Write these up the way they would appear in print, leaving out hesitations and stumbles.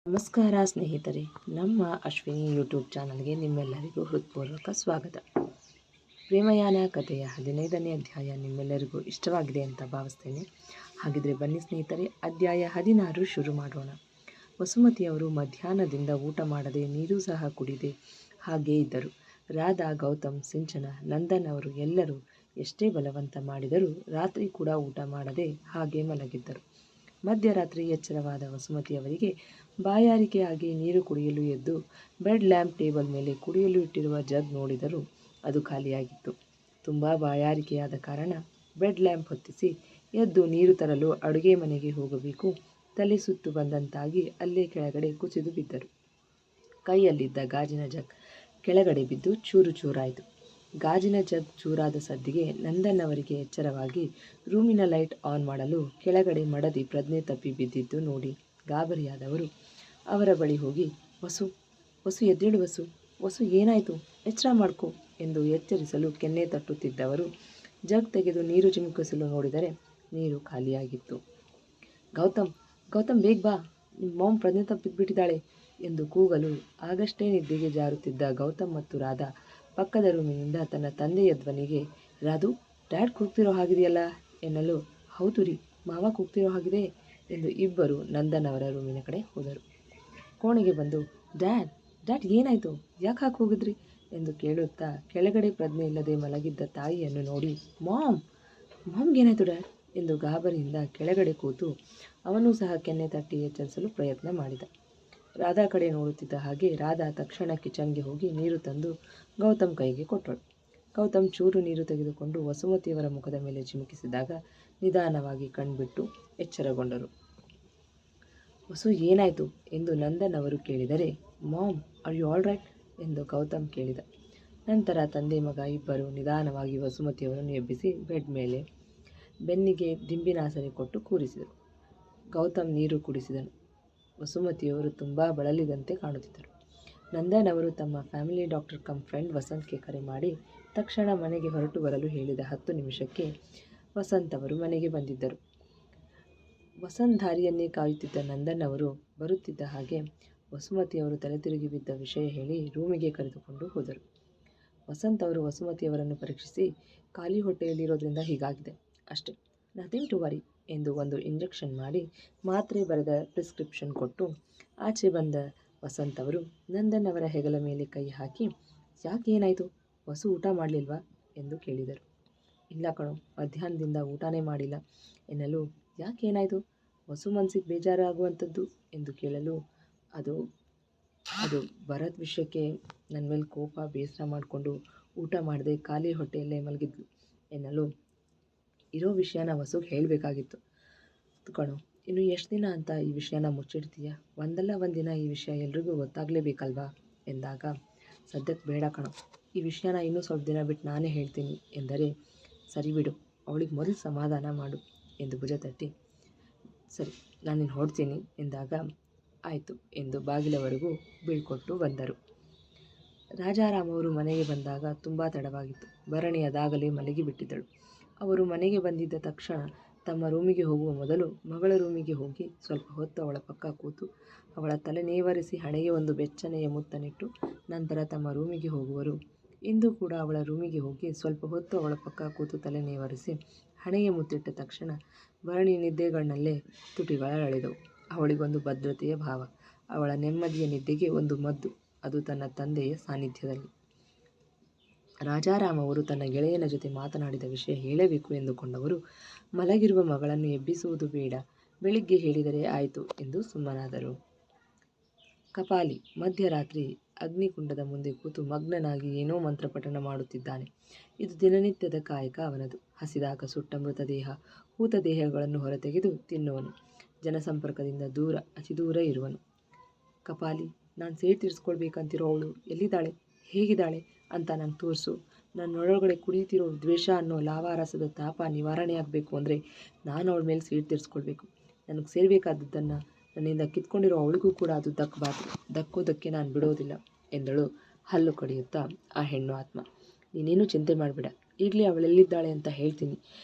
ನಮಸ್ಕಾರ ಸ್ನೇಹಿತರೆ, ನಮ್ಮ ಅಶ್ವಿನಿ ಯೂಟ್ಯೂಬ್ ಚಾನಲ್ಗೆ ನಿಮ್ಮೆಲ್ಲರಿಗೂ ಹೃತ್ಪೂರ್ವಕ ಸ್ವಾಗತ. ಪ್ರೇಮಯಾನ ಕಥೆಯ 15ನೇ ಅಧ್ಯಾಯ ನಿಮ್ಮೆಲ್ಲರಿಗೂ ಇಷ್ಟವಾಗಿದೆ ಅಂತ ಭಾವಿಸ್ತೇನೆ. ಹಾಗಿದ್ರೆ ಬನ್ನಿ ಸ್ನೇಹಿತರೆ, ಅಧ್ಯಾಯ 16 ಶುರು ಮಾಡೋಣ. ವಸುಮತಿಯವರು ಮಧ್ಯಾಹ್ನದಿಂದ ಊಟ ಮಾಡದೆ ನೀರು ಸಹ ಕುಡಿದೆ ಹಾಗೇ ಇದ್ದರು. ರಾಧಾ, ಗೌತಮ್, ಸಿಂಚನ, ನಂದನ್ ಅವರು ಎಲ್ಲರೂ ಎಷ್ಟೇ ಬಲವಂತ ಮಾಡಿದರೂ ರಾತ್ರಿ ಕೂಡ ಊಟ ಮಾಡದೆ ಹಾಗೆ ಮಲಗಿದ್ದರು. ಮಧ್ಯರಾತ್ರಿ ಎಚ್ಚರವಾದ ವಸುಮತಿಯವರಿಗೆ ಬಾಯಾರಿಕೆಯಾಗಿ ನೀರು ಕುಡಿಯಲು ಎದ್ದು ಬೆಡ್ ಲ್ಯಾಂಪ್ ಟೇಬಲ್ ಮೇಲೆ ಕುಡಿಯಲು ಇಟ್ಟಿರುವ ಜಗ್ ನೋಡಿದರೂ ಅದು ಖಾಲಿಯಾಗಿತ್ತು. ತುಂಬ ಬಾಯಾರಿಕೆಯಾದ ಕಾರಣ ಬೆಡ್ ಲ್ಯಾಂಪ್ ಹೊತ್ತಿಸಿ ಎದ್ದು ನೀರು ತರಲು ಅಡುಗೆ ಮನೆಗೆ ಹೋಗಬೇಕು. ತಲೆ ಸುತ್ತು ಬಂದಂತಾಗಿ ಅಲ್ಲೇ ಕೆಳಗಡೆ ಕುಸಿದು ಬಿದ್ದರು. ಕೈಯಲ್ಲಿದ್ದ ಗಾಜಿನ ಜಗ್ ಕೆಳಗಡೆ ಬಿದ್ದು ಚೂರು ಚೂರಾಯಿತು. ಗಾಜಿನ ಜಗ್ ಚೂರಾದ ಸದ್ದಿಗೆ ನಂದನ್ ಅವರಿಗೆ ಎಚ್ಚರವಾಗಿ ರೂಮಿನ ಲೈಟ್ ಆನ್ ಮಾಡಲು ಕೆಳಗಡೆ ಮಡದಿ ಪ್ರಜ್ಞೆ ತಪ್ಪಿ ಬಿದ್ದಿದ್ದು ನೋಡಿ ಗಾಬರಿಯಾದವರು ಅವರ ಬಳಿ ಹೋಗಿ, ವಸು ವಸು ಎದ್ದೇಳು, ವಸು ಏನಾಯಿತು, ಎಚ್ಚರ ಮಾಡ್ಕೊ ಎಂದು ಎಚ್ಚರಿಸಲು ಕೆನ್ನೆ ತಟ್ಟುತ್ತಿದ್ದವರು ಜಗ್ ತೆಗೆದು ನೀರು ಚಿಮುಕಿಸಲು ನೋಡಿದರೆ ನೀರು ಖಾಲಿಯಾಗಿತ್ತು. ಗೌತಮ್ ಬೇಗ ಬಾ, ನಿಮ್ಮ ಮಾಮ್ ಪ್ರಜ್ಞೆ ತಪ್ಪಿಬಿಟ್ಟಿದ್ದಾಳೆ ಎಂದು ಕೂಗಲು ಆಗಷ್ಟೇ ನಿದ್ದೆಗೆ ಜಾರುತ್ತಿದ್ದ ಗೌತಮ್ ಮತ್ತು ರಾಧಾ ಪಕ್ಕದ ರೂಮಿನಿಂದ ತನ್ನ ತಂದೆಯ ಧ್ವನಿಗೆ, ರಾಧು, ಡ್ಯಾಡ್ ಕೂಗ್ತಿರೋ ಹಾಗಿದೆಯಲ್ಲ ಎನ್ನಲು, ಹೌದು ರೀ, ಮಾವ ಕೂಗ್ತಿರೋ ಹಾಗಿದೆ ಎಂದು ಇಬ್ಬರು ನಂದನ್ ಅವರ ರೂಮಿನ ಕಡೆ ಹೋದರು. ಕೋಣೆಗೆ ಬಂದು, ಡ್ಯಾಡ್ ಏನಾಯಿತು, ಯಾಕೆ ಹಾಕಿ ಹೋಗಿದ್ರಿ ಎಂದು ಕೇಳುತ್ತಾ ಕೆಳಗಡೆ ಪ್ರಜ್ಞೆ ಇಲ್ಲದೆ ಮಲಗಿದ್ದ ತಾಯಿಯನ್ನು ನೋಡಿ, ಮಾಮ್ಗೇನಾಯಿತು ಡ್ಯಾಡ್ ಎಂದು ಗಾಬರಿಯಿಂದ ಕೆಳಗಡೆ ಕೂತು ಅವನೂ ಸಹ ಕೆನ್ನೆ ತಟ್ಟಿ ಎಚ್ಚರಿಸಲು ಪ್ರಯತ್ನ ಮಾಡಿದ. ರಾಧಾ ಕಡೆ ನೋಡುತ್ತಿದ್ದ ಹಾಗೆ ರಾಧಾ ತಕ್ಷಣ ಕಿಚನ್ಗೆ ಹೋಗಿ ನೀರು ತಂದು ಗೌತಮ್ ಕೈಗೆ ಕೊಟ್ಟಳು. ಗೌತಮ್ ಚೂರು ನೀರು ತೆಗೆದುಕೊಂಡು ವಸುಮತಿಯವರ ಮುಖದ ಮೇಲೆ ಚಿಮುಕಿಸಿದಾಗ ನಿಧಾನವಾಗಿ ಕಣ್ಬಿಟ್ಟು ಎಚ್ಚರಗೊಂಡರು. ವಸು ಏನಾಯಿತು ಎಂದು ನಂದನ್ ಅವರು ಕೇಳಿದರೆ, mom are you all right ಎಂದು ಗೌತಮ್ ಕೇಳಿದ. ನಂತರ ತಂದೆ ಮಗ ಇಬ್ಬರು ನಿಧಾನವಾಗಿ ವಸುಮತಿಯವರನ್ನು ಎಬ್ಬಿಸಿ ಬೆಡ್ ಮೇಲೆ ಬೆನ್ನಿಗೆ ದಿಂಬಿನಾಸರೆ ಕೊಟ್ಟು ಕೂರಿಸಿದರು. ಗೌತಮ್ ನೀರು ಕುಡಿಸಿದನು. ವಸುಮತಿಯವರು ತುಂಬ ಬಳಲಿದಂತೆ ಕಾಣುತ್ತಿದ್ದರು. ನಂದನ್ ಅವರು ತಮ್ಮ ಫ್ಯಾಮಿಲಿ ಡಾಕ್ಟರ್ ಕಮ್ ಫ್ರೆಂಡ್ ವಸಂತ್ಗೆ ಕರೆ ಮಾಡಿ ತಕ್ಷಣ ಮನೆಗೆ ಹೊರಟು ಬರಲು ಹೇಳಿದ 10 ನಿಮಿಷಕ್ಕೆ ವಸಂತ್ ಅವರು ಮನೆಗೆ ಬಂದಿದ್ದರು. ವಸಂತ್ ದಾರಿಯನ್ನೇ ಕಾಯುತ್ತಿದ್ದ ನಂದನ್ ಅವರು ಬರುತ್ತಿದ್ದ ಹಾಗೆ ವಸುಮತಿಯವರು ತಲೆ ತಿರುಗಿ ಬಿದ್ದ ವಿಷಯ ಹೇಳಿ ರೂಮಿಗೆ ಕರೆದುಕೊಂಡು ಹೋದರು. ವಸಂತ್ ಅವರು ವಸುಮತಿಯವರನ್ನು ಪರೀಕ್ಷಿಸಿ, ಖಾಲಿ ಹೊಟ್ಟೆಯಲ್ಲಿರೋದ್ರಿಂದ ಹೀಗಾಗಿದೆ ಅಷ್ಟೇ, ನಥಿಂಗ್ ಟು ವರಿ ಎಂದು ಒಂದು ಇಂಜೆಕ್ಷನ್ ಮಾಡಿ ಮಾತ್ರೆ ಬರೆದ ಪ್ರಿಸ್ಕ್ರಿಪ್ಷನ್ ಕೊಟ್ಟು ಆಚೆ ಬಂದ ವಸಂತ್ ಅವರು ನಂದನ್ ಅವರ ಹೆಗಲ ಮೇಲೆ ಕೈ ಹಾಕಿ, ಯಾಕೆ ಏನಾಯಿತು, ವಸು ಊಟ ಮಾಡಲಿಲ್ವಾ ಎಂದು ಕೇಳಿದರು. ಇಲ್ಲ ಕಣೋ, ಮಧ್ಯಾಹ್ನದಿಂದ ಊಟನೇ ಮಾಡಿಲ್ಲ ಎನ್ನಲು, ಯಾಕೆ ಏನಾಯಿತು, ವಸು ಮನಸ್ಸಿಗೆ ಬೇಜಾರಾಗುವಂಥದ್ದು ಎಂದು ಕೇಳಲು, ಅದು ಭರತ್ ವಿಷಯಕ್ಕೆ ನನ್ನ ಮೇಲೆ ಕೋಪ ಬೇಸರ ಮಾಡಿಕೊಂಡು ಊಟ ಮಾಡದೆ ಖಾಲಿ ಹೊಟ್ಟೆಯಲ್ಲೇ ಮಲಗಿದ್ಲು ಎನ್ನಲು, ಇರೋ ವಿಷಯನ ವಸುಗೆ ಹೇಳಬೇಕಾಗಿತ್ತು ಕಣೋ, ಇನ್ನು ಎಷ್ಟು ದಿನ ಅಂತ ಈ ವಿಷಯನ ಮುಚ್ಚಿಡ್ತೀಯ, ಒಂದಲ್ಲ ಒಂದಿನ ಈ ವಿಷಯ ಎಲ್ರಿಗೂ ಗೊತ್ತಾಗಲೇಬೇಕಲ್ವಾ ಎಂದಾಗ, ಸದ್ಯಕ್ಕೆ ಬೇಡ ಕಣೋ, ಈ ವಿಷಯನ ಇನ್ನೂ ಸ್ವಲ್ಪ ದಿನ ಬಿಟ್ಟು ನಾನೇ ಹೇಳ್ತೀನಿ ಎಂದರೆ, ಸರಿ ಬಿಡು, ಅವಳಿಗೆ ಮೊದಲು ಸಮಾಧಾನ ಮಾಡು ಎಂದು ಭುಜ ತಟ್ಟಿ, ಸರಿ ನಾನಿನ್ನು ಹೊರಡ್ತೀನಿ ಎಂದಾಗ, ಆಯಿತು ಎಂದು ಬಾಗಿಲವರೆಗೂ ಬೀಳ್ಕೊಟ್ಟು ಬಂದರು. ರಾಜಾರಾಮ್ ಅವರು ಮನೆಗೆ ಬಂದಾಗ ತುಂಬ ತಡವಾಗಿತ್ತು. ಭರಣಿ ಅದಾಗಲೇ ಮಲಗಿಬಿಟ್ಟಿದ್ದಳು. ಅವರು ಮನೆಗೆ ಬಂದಿದ್ದ ತಕ್ಷಣ ತಮ್ಮ ರೂಮಿಗೆ ಹೋಗುವ ಮೊದಲು ಮಗಳ ರೂಮಿಗೆ ಹೋಗಿ ಸ್ವಲ್ಪ ಹೊತ್ತು ಅವಳ ಪಕ್ಕ ಕೂತು ಅವಳ ತಲೆ ನೇವರಿಸಿ ಹಣೆಗೆ ಒಂದು ಬೆಚ್ಚನೆಯ ಮುತ್ತನ್ನಿಟ್ಟು ನಂತರ ತಮ್ಮ ರೂಮಿಗೆ ಹೋಗುವರು. ಇಂದು ಕೂಡ ಅವಳ ರೂಮಿಗೆ ಹೋಗಿ ಸ್ವಲ್ಪ ಹೊತ್ತು ಅವಳ ಪಕ್ಕ ಕೂತು ತಲೆ ನೇವರಿಸಿ ಹಣೆಗೆ ಮುತ್ತಿಟ್ಟ ತಕ್ಷಣ ಭರಣಿ ನಿದ್ದೆಗಣ್ಣಲ್ಲೇ ತುಟಿಗಳರಳಿದವು. ಅವಳಿಗೊಂದು ಭದ್ರತೆಯ ಭಾವ, ಅವಳ ನೆಮ್ಮದಿಯ ನಿದ್ದೆಗೆ ಒಂದು ಮದ್ದು, ಅದು ತನ್ನ ತಂದೆಯ ಸಾನ್ನಿಧ್ಯದಲ್ಲಿ. ರಾಜಾರಾಮ್ ಅವರು ತನ್ನ ಗೆಳೆಯನ ಜೊತೆ ಮಾತನಾಡಿದ ವಿಷಯ ಹೇಳಬೇಕು ಎಂದುಕೊಂಡವರು ಮಲಗಿರುವ ಮಗಳನ್ನು ಎಬ್ಬಿಸುವುದು ಬೇಡ, ಬೆಳಿಗ್ಗೆ ಹೇಳಿದರೆ ಆಯಿತು ಎಂದು ಸುಮ್ಮನಾದರು. ಕಪಾಲಿ ಮಧ್ಯರಾತ್ರಿ ಅಗ್ನಿಕುಂಡದ ಮುಂದೆ ಕೂತು ಮಗ್ನನಾಗಿ ಏನೋ ಮಂತ್ರಪಠಣ ಮಾಡುತ್ತಿದ್ದಾನೆ. ಇದು ದಿನನಿತ್ಯದ ಕಾಯಕ ಅವನದು. ಹಸಿದಾಗ ಸುಟ್ಟ ಮೃತದೇಹ, ಹೂತ ದೇಹಗಳನ್ನು ಹೊರತೆಗೆದು ತಿನ್ನುವನು. ಜನಸಂಪರ್ಕದಿಂದ ದೂರ, ಅತಿ ದೂರ ಇರುವನು. ಕಪಾಲಿ, ನಾನು ಸೇಡು ತೀರಿಸ್ಕೊಳ್ಬೇಕಂತಿರೋ ಅವಳು ಎಲ್ಲಿದ್ದಾಳೆ, ಹೇಗಿದ್ದಾಳೆ ಅಂತ ನಂಗೆ ತೋರಿಸು. ನನ್ನೊಳಗಡೆ ಕುಡಿಯುತ್ತಿರೋ ದ್ವೇಷ ಅನ್ನೋ ಲಾವಾರಸದ ತಾಪ ನಿವಾರಣೆ ಆಗಬೇಕು ಅಂದರೆ ನಾನು ಅವಳ ಮೇಲೆ ಸೇಡು ತೀರಿಸ್ಕೊಳ್ಬೇಕು. ನನಗೆ ಸೇರಬೇಕಾದದ್ದನ್ನು ನನ್ನಿಂದ ಕಿತ್ಕೊಂಡಿರೋ ಅವಳಿಗೂ ಕೂಡ ಅದು ದಕ್ಕಬಾರ್ದು. ದಕ್ಕೋದಕ್ಕೆ ನಾನು ಬಿಡೋದಿಲ್ಲ ಎಂದಳು ಹಲ್ಲು ಕಡಿಯುತ್ತಾ ಆ ಹೆಣ್ಣು ಆತ್ಮ. ನೀನೇನು ಚಿಂತೆ ಮಾಡಬೇಡ, ಈಗಲೇ ಅವಳೆಲ್ಲಿದ್ದಾಳೆ ಅಂತ ಹೇಳ್ತೀನಿ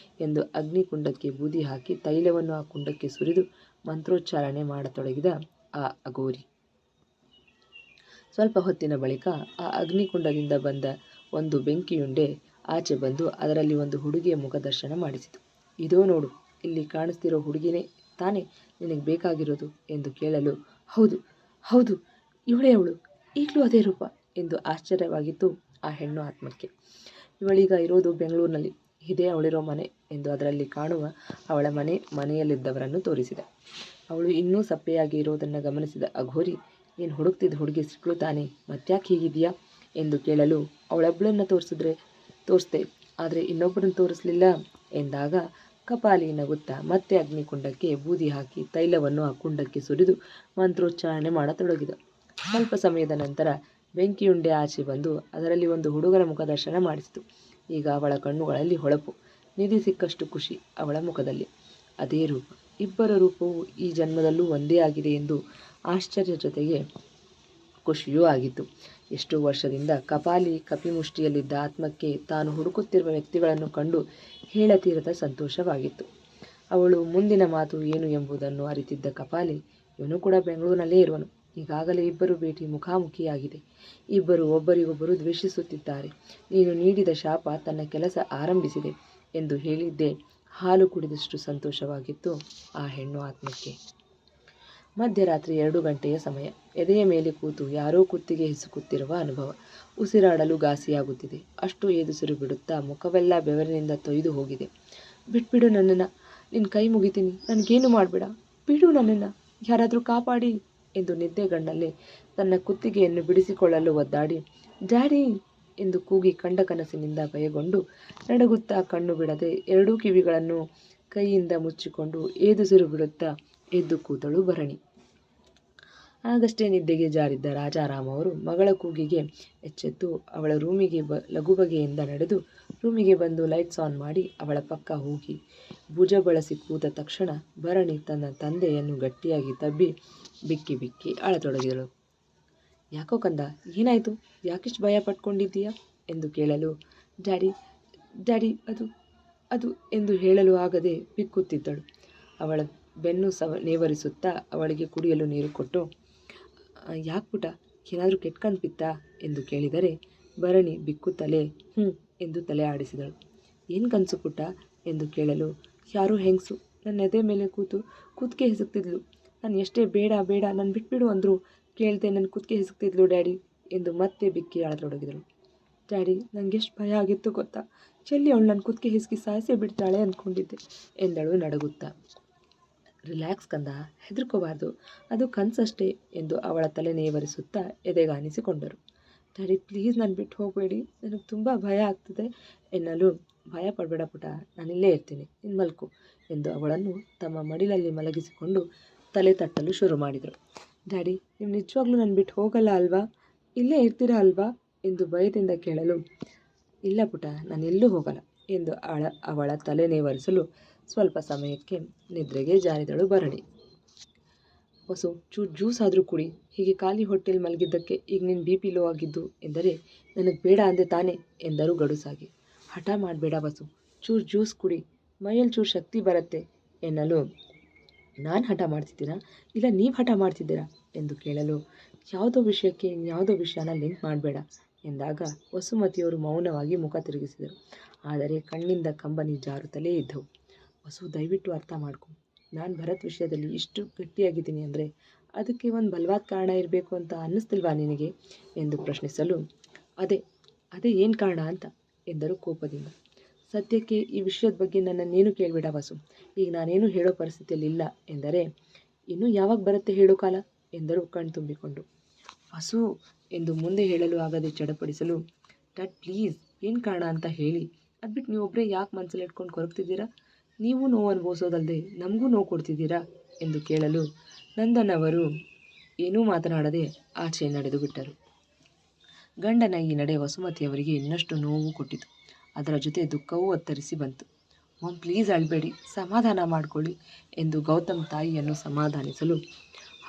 ಎಂದು ಅಗ್ನಿಕುಂಡಕ್ಕೆ ಬೂದಿ ಹಾಕಿ ತೈಲವನ್ನು ಆ ಕುಂಡಕ್ಕೆ ಸುರಿದು ಮಂತ್ರೋಚ್ಚಾರಣೆ ಮಾಡತೊಡಗಿದ ಆ ಅಘೋರಿ. ಸ್ವಲ್ಪ ಹೊತ್ತಿನ ಬಳಿಕ ಆ ಅಗ್ನಿಕುಂಡದಿಂದ ಬಂದ ಒಂದು ಬೆಂಕಿಯುಂಡೆ ಆಚೆ ಬಂದು ಅದರಲ್ಲಿ ಒಂದು ಹುಡುಗಿಯ ಮುಖದರ್ಶನ ಮಾಡಿಸಿತು. ಇದೋ ನೋಡು, ಇಲ್ಲಿ ಕಾಣಿಸ್ತಿರೋ ಹುಡುಗಿನೇ ತಾನೇ ನಿನಗೆ ಬೇಕಾಗಿರೋದು ಎಂದು ಕೇಳಲು, ಹೌದು ಹೌದು, ಇವಳೇ ಅವಳು, ಈಗಲೂ ಅದೇ ರೂಪ ಎಂದು ಆಶ್ಚರ್ಯವಾಗಿತ್ತು ಆ ಹೆಣ್ಣು ಆತ್ಮಕ್ಕೆ. ಇವಳೀಗ ಇರೋದು ಬೆಂಗಳೂರಿನಲ್ಲಿ, ಇದೇ ಅವಳಿರೋ ಮನೆ ಎಂದು ಅದರಲ್ಲಿ ಕಾಣುವ ಅವಳ ಮನೆಯಲ್ಲಿದ್ದವರನ್ನು ತೋರಿಸಿದ. ಅವಳು ಇನ್ನೂ ಸಪ್ಪೆಯಾಗಿ ಇರೋದನ್ನು ಗಮನಿಸಿದ ಅಘೋರಿ, ನೀನು ಹುಡುಕ್ತಿದ್ದ ಹುಡುಗಿ ಸಿಕ್ಕಳು ತಾನೇ, ಮತ್ತ್ಯಾಕೆ ಹೀಗಿದೆಯಾ ಎಂದು ಕೇಳಲು, ಅವಳೊಬ್ಬಳನ್ನು ತೋರಿಸ್ದೆ, ಆದರೆ ಇನ್ನೊಬ್ಬರನ್ನು ತೋರಿಸಲಿಲ್ಲ ಎಂದಾಗ ಕಪಾಲಿ ನಗುತ್ತಾ ಮತ್ತೆ ಅಗ್ನಿಕುಂಡಕ್ಕೆ ಬೂದಿ ಹಾಕಿ ತೈಲವನ್ನು ಆ ಕುಂಡಕ್ಕೆ ಸುರಿದು ಮಂತ್ರೋಚ್ಚಾರಣೆ ಮಾಡತೊಡಗಿದ. ಸ್ವಲ್ಪ ಸಮಯದ ನಂತರ ಬೆಂಕಿಯುಂಡೆ ಆಚೆ ಬಂದು ಅದರಲ್ಲಿ ಒಂದು ಹುಡುಗನ ಮುಖದರ್ಶನ ಮಾಡಿಸಿತು. ಈಗ ಅವಳ ಕಣ್ಣುಗಳಲ್ಲಿ ಹೊಳಪು, ನಿಧಿ ಸಿಕ್ಕಷ್ಟು ಖುಷಿ ಅವಳ ಮುಖದಲ್ಲಿ. ಅದೇ ರೂಪ, ಇಬ್ಬರ ರೂಪವು ಈ ಜನ್ಮದಲ್ಲೂ ಒಂದೇ ಆಗಿದೆ ಎಂದು ಆಶ್ಚರ್ಯ ಜೊತೆಗೆ ಖುಷಿಯೂ ಆಗಿತ್ತು. ಎಷ್ಟೋ ವರ್ಷದಿಂದ ಕಪಾಲಿ ಕಪಿಮುಷ್ಟಿಯಲ್ಲಿದ್ದ ಆತ್ಮಕ್ಕೆ ತಾನು ಹುಡುಕುತ್ತಿರುವ ವ್ಯಕ್ತಿಗಳನ್ನು ಕಂಡು ಹೇಳತೀರದ ಸಂತೋಷವಾಗಿತ್ತು. ಅವಳು ಮುಂದಿನ ಮಾತು ಏನು ಎಂಬುದನ್ನು ಅರಿತಿದ್ದ ಕಪಾಲಿ, ಇವನು ಕೂಡ ಬೆಂಗಳೂರಿನಲ್ಲೇ ಇರುವನು, ಈಗಾಗಲೇ ಇಬ್ಬರು ಭೇಟಿ ಮುಖಾಮುಖಿಯಾಗಿದೆ, ಇಬ್ಬರು ಒಬ್ಬರಿಗೊಬ್ಬರು ದ್ವೇಷಿಸುತ್ತಿದ್ದಾರೆ, ನೀನು ನೀಡಿದ ಶಾಪ ತನ್ನ ಕೆಲಸ ಆರಂಭಿಸಿದೆ ಎಂದು ಹೇಳಿದ್ದೇ ಹಾಲು ಕುಡಿದಷ್ಟು ಸಂತೋಷವಾಗಿತ್ತು ಆ ಹೆಣ್ಣು ಆತ್ಮಕ್ಕೆ. ಮಧ್ಯರಾತ್ರಿ 2 ಗಂಟೆಯ ಸಮಯ. ಎದೆಯ ಮೇಲೆ ಕೂತು ಯಾರೋ ಕುತ್ತಿಗೆ ಹಿಸುಕುತ್ತಿರುವ ಅನುಭವ. ಉಸಿರಾಡಲು ಘಾಸಿಯಾಗುತ್ತಿದೆ. ಅಷ್ಟು ಎದುಸಿರು ಬಿಡುತ್ತಾ ಮುಖವೆಲ್ಲ ಬೆವರಿನಿಂದ ತೊಯ್ದು ಹೋಗಿದೆ. ಬಿಟ್ಬಿಡು ನನ್ನನ್ನು, ನಿನ್ನ ಕೈ ಮುಗಿತೀನಿ, ನನಗೇನು ಮಾಡಬೇಡ, ಬಿಡು ನನ್ನನ್ನು, ಯಾರಾದರೂ ಕಾಪಾಡಿ ಎಂದು ನಿದ್ದೆಗಣ್ಣಲ್ಲಿ ತನ್ನ ಕುತ್ತಿಗೆಯನ್ನು ಬಿಡಿಸಿಕೊಳ್ಳಲು ಒದ್ದಾಡಿ, ಡ್ಯಾಡಿ ಎಂದು ಕೂಗಿ ಕಂಡ ಕನಸಿನಿಂದ ಭಯಗೊಂಡು ನಡುಗುತ್ತಾ ಕಣ್ಣು ಬಿಡದೆ ಎರಡೂ ಕಿವಿಗಳನ್ನು ಕೈಯಿಂದ ಮುಚ್ಚಿಕೊಂಡು ಏದುಸಿರು ಬಿಡುತ್ತಾ ಎದ್ದು ಕೂತಳು ಭರಣಿ. ಆಗಷ್ಟೇ ನಿದ್ದೆಗೆ ಜಾರಿದ್ದ ರಾಜಾರಾಮ್ ಅವರು ಮಗಳ ಕೂಗಿಗೆ ಎಚ್ಚೆತ್ತು ಅವಳ ರೂಮಿಗೆ ಲಘುಬಗೆಯಿಂದ ನಡೆದು ರೂಮಿಗೆ ಬಂದು ಲೈಟ್ಸ್ ಆನ್ ಮಾಡಿ ಅವಳ ಪಕ್ಕ ಹೋಗಿ ಭುಜ ಬಳಸಿ ಕೂತ ತಕ್ಷಣ ಭರಣಿ ತನ್ನ ತಂದೆಯನ್ನು ಗಟ್ಟಿಯಾಗಿ ತಬ್ಬಿ ಬಿಕ್ಕಿ ಬಿಕ್ಕಿ ಅಳತೊಡಗಿದಳು. ಯಾಕೋ ಕಂದ, ಏನಾಯಿತು, ಯಾಕಿಷ್ಟು ಭಯ ಪಟ್ಕೊಂಡಿದ್ದೀಯಾ ಎಂದು ಕೇಳಲು, ಡ್ಯಾಡಿ ಡ್ಯಾಡಿ ಅದು ಅದು ಎಂದು ಹೇಳಲು ಆಗದೆ ಬಿಕ್ಕುತ್ತಿದ್ದಳು. ಅವಳ ಬೆನ್ನು ನೇವರಿಸುತ್ತಾ ಅವಳಿಗೆ ಕುಡಿಯಲು ನೀರು ಕೊಟ್ಟು, ಯಾಕೆ ಪುಟ, ಏನಾದರೂ ಕೆಟ್ಕಂಡು ಬಿತ್ತಾ ಎಂದು ಕೇಳಿದರೆ ಭರಣಿ ಬಿಕ್ಕುತ್ತಲೇ ಎಂದು ತಲೆ ಆಡಿಸಿದಳು. ಏನು ಕನಸು ಪುಟ್ಟ ಎಂದು ಕೇಳಲು, ಯಾರೋ ಹೆಂಗಸು ನನ್ನ ಎದೆ ಮೇಲೆ ಕೂತು ಕುತ್ತಿಗೆ ಹಿಸುಕ್ತಿದ್ಲು, ನಾನು ಎಷ್ಟೇ ಬೇಡ ಬೇಡ ನಾನು ಬಿಟ್ಬಿಡು ಅಂದರೂ ಕೇಳದೆ ನನ್ನ ಕುತ್ತಿಗೆ ಹಿಸುಕ್ತಿದ್ಲು ಡ್ಯಾಡಿ ಎಂದು ಮತ್ತೆ ಬಿಕ್ಕಿ ಅಳತೊಡಗಿದಳು. ಡ್ಯಾಡಿ, ನನಗೆಷ್ಟು ಭಯ ಆಗಿತ್ತು ಗೊತ್ತಾ, ಚೆಲ್ಲಿ ಅವಳು ನನ್ನ ಕುತ್ತಿಗೆ ಹಿಸುಕಿ ಸಾಯಿಸೇ ಬಿಡ್ತಾಳೆ ಅಂದ್ಕೊಂಡಿದ್ದೆ ಎಂದಳು ನಡುಗುತ್ತಾ. ರಿಲ್ಯಾಕ್ಸ್ ಕಂದ, ಹೆದರ್ಕೋಬಾರ್ದು, ಅದು ಕನಸಷ್ಟೇ ಎಂದು ಅವಳ ತಲೆ ನೇವರಿಸುತ್ತಾ ಎದೆಗಾನಿಸಿಕೊಂಡರು. ಡ್ಯಾಡಿ ಪ್ಲೀಸ್ ನಾನು ಬಿಟ್ಟು ಹೋಗಬೇಡಿ, ನನಗೆ ತುಂಬ ಭಯ ಆಗ್ತದೆ ಎನ್ನಲು, ಭಯ ಪಡಬೇಡ ಪುಟ, ನಾನಿಲ್ಲೇ ಇರ್ತೀನಿ, ನೀನು ಮಲ್ಕು ಎಂದು ಅವಳನ್ನು ತಮ್ಮ ಮಡಿಲಲ್ಲಿ ಮಲಗಿಸಿಕೊಂಡು ತಲೆ ತಟ್ಟಲು ಶುರು ಮಾಡಿದರು. ಡ್ಯಾಡಿ, ನೀವು ನಿಜವಾಗ್ಲೂ ನನ್ನ ಬಿಟ್ಟು ಹೋಗಲ್ಲ ಅಲ್ವಾ, ಇಲ್ಲೇ ಇರ್ತೀರಾ ಅಲ್ವಾ ಎಂದು ಭಯದಿಂದ ಕೇಳಲು, ಇಲ್ಲ ಪುಟ, ನಾನೆಲ್ಲೂ ಹೋಗಲ್ಲ ಎಂದು ಅವಳ ತಲೆ ನೇವರಿಸಲು ಸ್ವಲ್ಪ ಸಮಯಕ್ಕೆ ನಿದ್ರೆಗೆ ಜಾರಿದಳು ಭರಣಿ. ವಸು, ಚೂರು ಜ್ಯೂಸ್ ಆದರೂ ಕುಡಿ, ಹೀಗೆ ಖಾಲಿ ಹೊಟ್ಟೆಯಲ್ಲಿ ಮಲಗಿದ್ದಕ್ಕೆ ಈಗ ನಿನ್ನ BP ಲೋ ಆಗಿದ್ದು ಎಂದರೆ ನನಗೆ ಬೇಡ ಅಂದೆ ತಾನೆ ಎಂದರು ಗಡುಸಾಗಿ. ಹಠ ಮಾಡಬೇಡ ವಸು, ಚೂರು ಜ್ಯೂಸ್ ಕುಡಿ, ಮೈಯಲ್ಲಿ ಚೂರು ಶಕ್ತಿ ಬರುತ್ತೆ ಎನ್ನಲು, ನಾನು ಹಠ ಮಾಡ್ತಿದ್ದೀರಾ ಇಲ್ಲ ನೀವು ಹಠ ಮಾಡ್ತಿದ್ದೀರಾ ಎಂದು ಕೇಳಲು, ಯಾವುದೋ ವಿಷಯಕ್ಕೆ ಇನ್ಯಾವುದೋ ವಿಷಯನ ಲಿಂಕ್ ಮಾಡಬೇಡ ಎಂದಾಗ ವಸುಮತಿಯವರು ಮೌನವಾಗಿ ಮುಖ ತಿರುಗಿಸಿದರು. ಆದರೆ ಕಣ್ಣಿಂದ ಕಂಬನಿ ಜಾರುತ್ತಲೇ ಇದ್ದವು. ವಸು, ದಯವಿಟ್ಟು ಅರ್ಥ ಮಾಡ್ಕೊ, ನಾನು ಭರತ್ ವಿಷಯದಲ್ಲಿ ಇಷ್ಟು ಗಟ್ಟಿಯಾಗಿದ್ದೀನಿ ಅಂದರೆ ಅದಕ್ಕೆ ಒಂದು ಬಲವಾದ ಕಾರಣ ಇರಬೇಕು ಅಂತ ಅನ್ನಿಸ್ತಿಲ್ವಾ ನಿನಗೆ ಎಂದು ಪ್ರಶ್ನಿಸಲು, ಅದೇ ಏನು ಕಾರಣ ಅಂತ ಎಂದರು ಕೋಪದಿಂದ. ಸದ್ಯಕ್ಕೆ ಈ ವಿಷಯದ ಬಗ್ಗೆ ನನ್ನನ್ನೇನು ಕೇಳಬೇಡ ವಸು, ಈಗ ನಾನೇನು ಹೇಳೋ ಪರಿಸ್ಥಿತಿಯಲ್ಲಿ ಇಲ್ಲ ಎಂದರೆ ಇನ್ನೂ ಯಾವಾಗ ಬರುತ್ತೆ ಹೇಳೋ ಕಾಲ ಎಂದರು ಕಣ್ತುಂಬಿಕೊಂಡು. ವಸು ಎಂದು ಮುಂದೆ ಹೇಳಲು ಆಗದೆ ಚಡಪಡಿಸಲು, ಡ್ಯಾಡ್ ಪ್ಲೀಸ್ ಏನು ಕಾರಣ ಅಂತ ಹೇಳಿ, ಅದ್ಬಿಟ್ಟು ನೀವೊಬ್ಬರೇ ಯಾಕೆ ಮನಸ್ಸಲ್ಲಿ ಇಟ್ಕೊಂಡು ಕೊರಗ್ತಿದ್ದೀರಾ, ನೀವು ನೋವು ಅನುಭವಿಸೋದಲ್ಲದೆ ನಮಗೂ ನೋವು ಕೊಡ್ತಿದ್ದೀರಾ ಎಂದು ಕೇಳಲು ನಂದನ್ ಅವರು ಏನೂ ಮಾತನಾಡದೆ ಆಚೆ ನಡೆದು ಬಿಟ್ಟರು. ಗಂಡನ ಈ ನಡೆ ವಸುಮತಿಯವರಿಗೆ ಇನ್ನಷ್ಟು ನೋವು ಕೊಟ್ಟಿತು. ಅದರ ಜೊತೆ ದುಃಖವೂ ಒತ್ತರಿಸಿ ಬಂತು. ಮಾಮ್ ಪ್ಲೀಸ್ ಅಳಬೇಡಿ, ಸಮಾಧಾನ ಮಾಡಿಕೊಳ್ಳಿ ಎಂದು ಗೌತಮ್ ತಾಯಿಯನ್ನು ಸಮಾಧಾನಿಸಲು,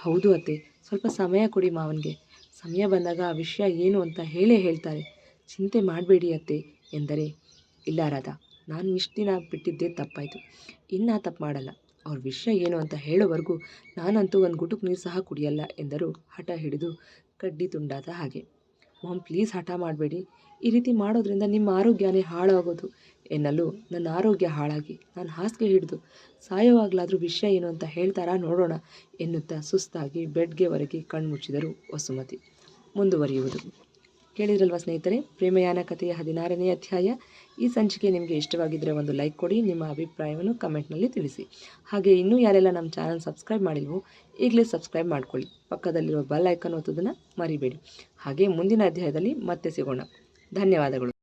ಹೌದು ಅತ್ತೆ, ಸ್ವಲ್ಪ ಸಮಯ ಕೊಡಿ ಮಾವನಿಗೆ, ಸಮಯ ಬಂದಾಗ ಆ ವಿಷಯ ಏನು ಅಂತ ಹೇಳ್ತಾರೆ, ಚಿಂತೆ ಮಾಡಬೇಡಿ ಅತ್ತೆ ಎಂದರೆ, ಇಲ್ಲ ರಾಧಾ, ನಾನು ಇಷ್ಟು ದಿನ ಬಿಟ್ಟಿದ್ದೇ ತಪ್ಪಾಯಿತು, ಇನ್ನು ತಪ್ಪು ಮಾಡಲ್ಲ, ಅವ್ರ ವಿಷಯ ಏನು ಅಂತ ಹೇಳೋವರೆಗೂ ನಾನಂತೂ ಒಂದು ಗುಟುಕು ನೀರು ಸಹ ಕುಡಿಯಲ್ಲ ಎಂದರು ಹಠ ಹಿಡಿದು ಕಡ್ಡಿ ತುಂಡಾದ ಹಾಗೆ. ಮಾಮ್ ಪ್ಲೀಸ್ ಹಠ ಮಾಡಬೇಡಿ, ಈ ರೀತಿ ಮಾಡೋದ್ರಿಂದ ನಿಮ್ಮ ಆರೋಗ್ಯನೇ ಹಾಳಾಗೋದು ಎನ್ನಲು ನನ್ನ ಆರೋಗ್ಯ ಹಾಳಾಗಿ ನಾನು ಹಾಸಿಗೆ ಹಿಡಿದು ಸಾಯೋವಾಗಲಾದರೂ ವಿಷಯ ಏನು ಅಂತ ಹೇಳ್ತಾರಾ ನೋಡೋಣ ಎನ್ನುತ್ತಾ ಸುಸ್ತಾಗಿ ಬೆಡ್ಗೆ ಹೊರಗೆ ಕಣ್ಮುಚ್ಚಿದರು ವಸುಮತಿ. ಮುಂದುವರಿಯುವುದು. ಕೇಳಿದ್ರಲ್ವ ಸ್ನೇಹಿತರೆ, ಪ್ರೇಮಯಾನ ಕಥೆಯ 16ನೇ ಅಧ್ಯಾಯ. ಈ ಸಂಚಿಕೆ ನಿಮಗೆ ಇಷ್ಟವಾಗಿದ್ದರೆ ಒಂದು ಲೈಕ್ ಕೊಡಿ, ನಿಮ್ಮ ಅಭಿಪ್ರಾಯವನ್ನು ಕಮೆಂಟ್ನಲ್ಲಿ ತಿಳಿಸಿ. ಹಾಗೆ ಇನ್ನೂ ಯಾರೆಲ್ಲ ನಮ್ಮ ಚಾನಲ್ ಸಬ್ಸ್ಕ್ರೈಬ್ ಮಾಡಿಲ್ವೋ ಈಗಲೇ ಸಬ್ಸ್ಕ್ರೈಬ್ ಮಾಡ್ಕೊಳ್ಳಿ. ಪಕ್ಕದಲ್ಲಿರುವ ಬೆಲ್ ಐಕನ್ ಒತ್ತೋದನ್ನು ಮರಿಬೇಡಿ. ಹಾಗೆ ಮುಂದಿನ ಅಧ್ಯಾಯದಲ್ಲಿ ಮತ್ತೆ ಸಿಗೋಣ. ಧನ್ಯವಾದಗಳು.